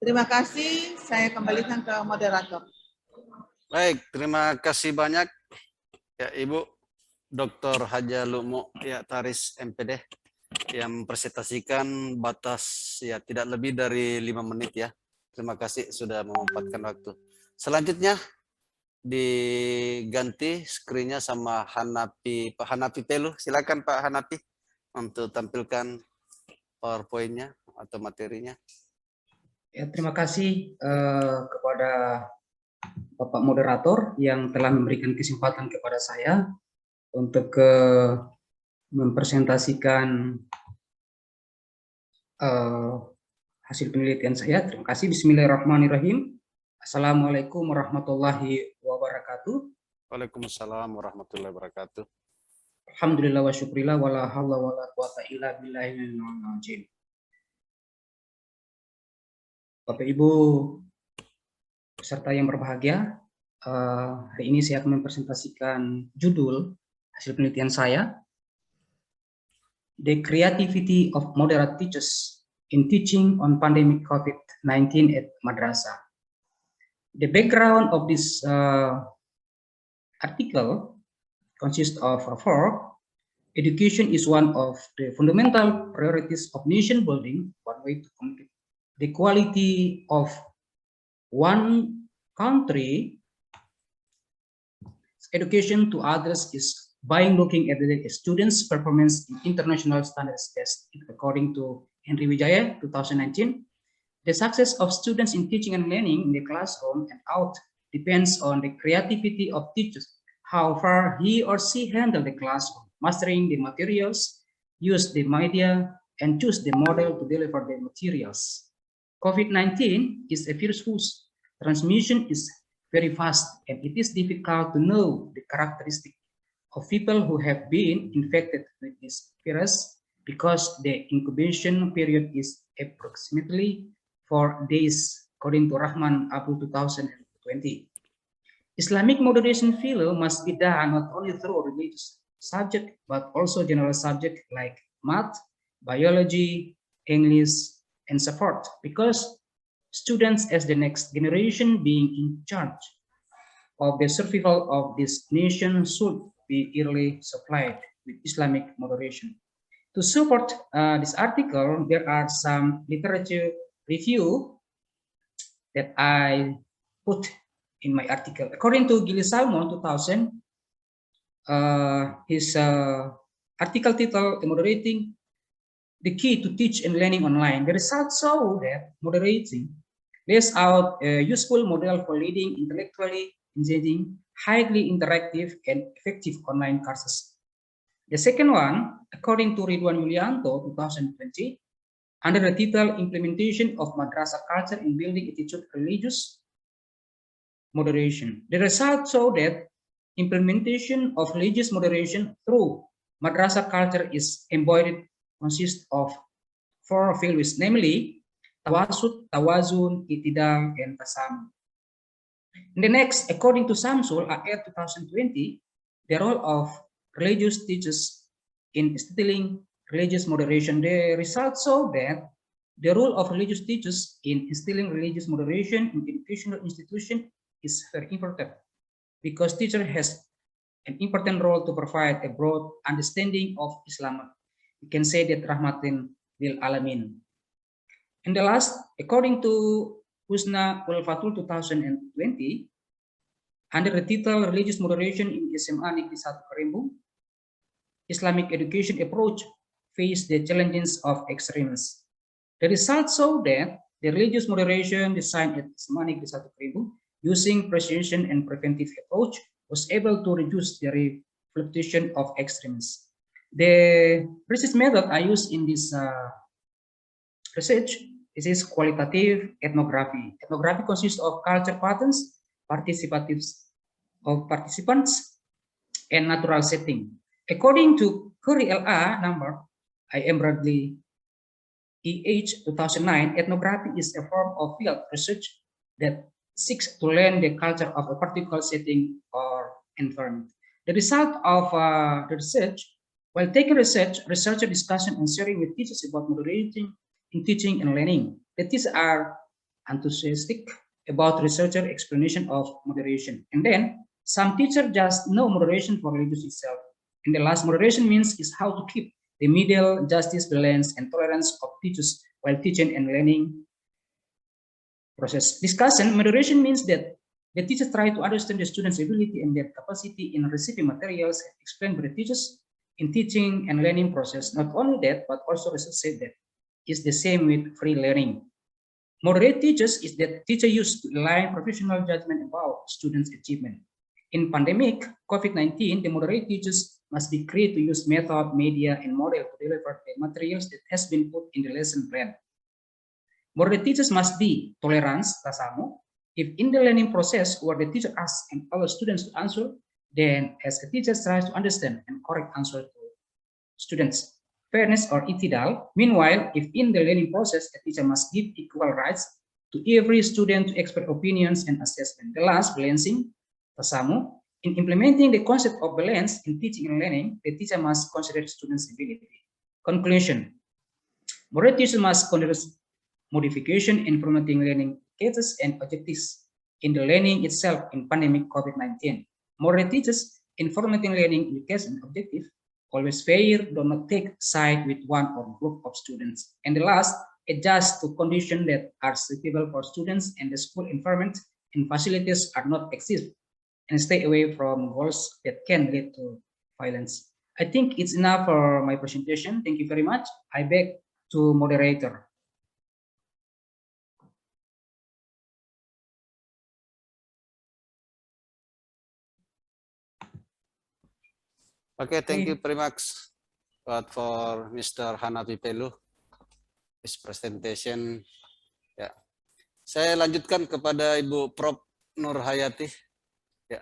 Terima kasih, saya kembalikan ke moderator. Baik, terima kasih banyak ya Ibu Dr. Haja Lumo ya Taris MPD yang mempresentasikan batas ya tidak lebih dari 5 menit ya. Terima kasih sudah memanfaatkan waktu. Selanjutnya diganti screen-nya sama Hanapi, Pak Hanapi Telu. Silakan Pak Hanapi untuk tampilkan PowerPoint-nya atau materinya. Ya, terima kasih kepada Bapak Moderator yang telah memberikan kesempatan kepada saya untuk mempresentasikan hasil penelitian saya. Terima kasih. Bismillahirrahmanirrahim. Assalamualaikum warahmatullahi wabarakatuh. Waalaikumsalam warahmatullahi wabarakatuh. Alhamdulillah wa syukrillah wa la hawla wa la quwata illa billahil azim. Bapak Ibu peserta yang berbahagia, hari ini saya akan mempresentasikan judul hasil penelitian saya, The Creativity of Moderate Teachers in Teaching on Pandemic COVID-19 at Madrasah. The background of this article consists of four. Education is one of the fundamental priorities of nation building. One way to complete the quality of one country education to others is by looking at the students' performance in international standards test. According to Henry Wijaya, 2019, the success of students in teaching and learning in the classroom and out depends on the creativity of teachers, how far he or she handle the classroom, mastering the materials, use the media, and choose the model to deliver the materials. COVID-19 is a virus whose transmission is very fast, and it is difficult to know the characteristic of people who have been infected with this virus because the incubation period is approximately 4 days, according to Rahman Abu 2020. Islamic moderation philo must be done not only through religious subject, but also general subject like math, biology, English, and so forth, because students as the next generation being in charge of the survival of this nation should be early supplied with Islamic moderation. To support this article, there are some literature review that I put in my article. According to Gilly Salmon 2000, his article titled Moderating the Key to Teach and Learning Online. The results show that moderating lays out a useful model for leading intellectually engaging, highly interactive, and effective online courses. The second one, according to Ridwan Yulianto, 2020, under the title Implementation of Madrasah Culture in Building Attitude Religious Moderation. The results show that implementation of religious moderation through madrasah culture is embodied consists of 4 values, namely tawasud, tawazun, itidal, and tasam. In the next, according to Samsul, AR 2020, the role of religious teachers in instilling religious moderation. The results show that the role of religious teachers in instilling religious moderation in educational institution is very important, because teacher has an important role to provide a broad understanding of Islam. You can say that rahmatin lil alamin. And the last, according to Husna Ulfatul 2020, under the title Religious Moderation in SMA Negeri 1 Kerembung, Islamic education approach face the challenges of extremes. The results show that the religious moderation designed at SMA Negeri 1 Kerembung using precision and preventive approach was able to reduce the fluctuation of extremes. The research method I use in this research is qualitative ethnography. Ethnography consists of culture patterns, participatives of participants, and natural setting. According to Curry LA number, I.M. Bradley EH 2009, ethnography is a form of field research that seeks to learn the culture of a particular setting or environment. The result of the research, while taking researcher discussion and sharing with teachers about moderating in teaching and learning. The teachers are enthusiastic about researcher explanation of moderation. And then some teachers just know moderation for religious itself. And the last moderation means is how to keep the middle, justice, balance, and tolerance of teachers while teaching and learning process. Discussion, moderation means that the teachers try to understand the student's ability and their capacity in receiving materials explained by the teachers in teaching and learning process. Not only that, but also research said that is the same with free learning. Moderate teachers is that teacher used to align professional judgment about students' achievement. In pandemic COVID-19, the moderate teachers must be created to use method, media, and model to deliver the materials that has been put in the lesson plan. Moderate teachers must be tolerance, tasamo. If in the learning process where the teacher asks and other students to answer, then as a teacher tries to understand and correct answer to students. Fairness or itidal. Meanwhile, if in the learning process, a teacher must give equal rights to every student to express opinions and assessment. The last, balancing, tasamo. In implementing the concept of balance in teaching and learning, the teacher must consider students' ability. Conclusion. Moderate teachers must consider modification in formatting learning cases and objectives in the learning itself in pandemic COVID-19. Moderate teachers in formatting learning indicators and objective always fair, do not take side with one or group of students. And the last, adjust to conditions that are suitable for students and the school environment and facilities are not exist, and stay away from goals that can lead to violence. I think it's enough for my presentation. Thank you very much. I beg to moderator. Okay, thank you very much for Mr. Hanapi Pelu. This presentation. Ya, saya lanjutkan kepada Ibu Prof. Nur Hayati. Ya.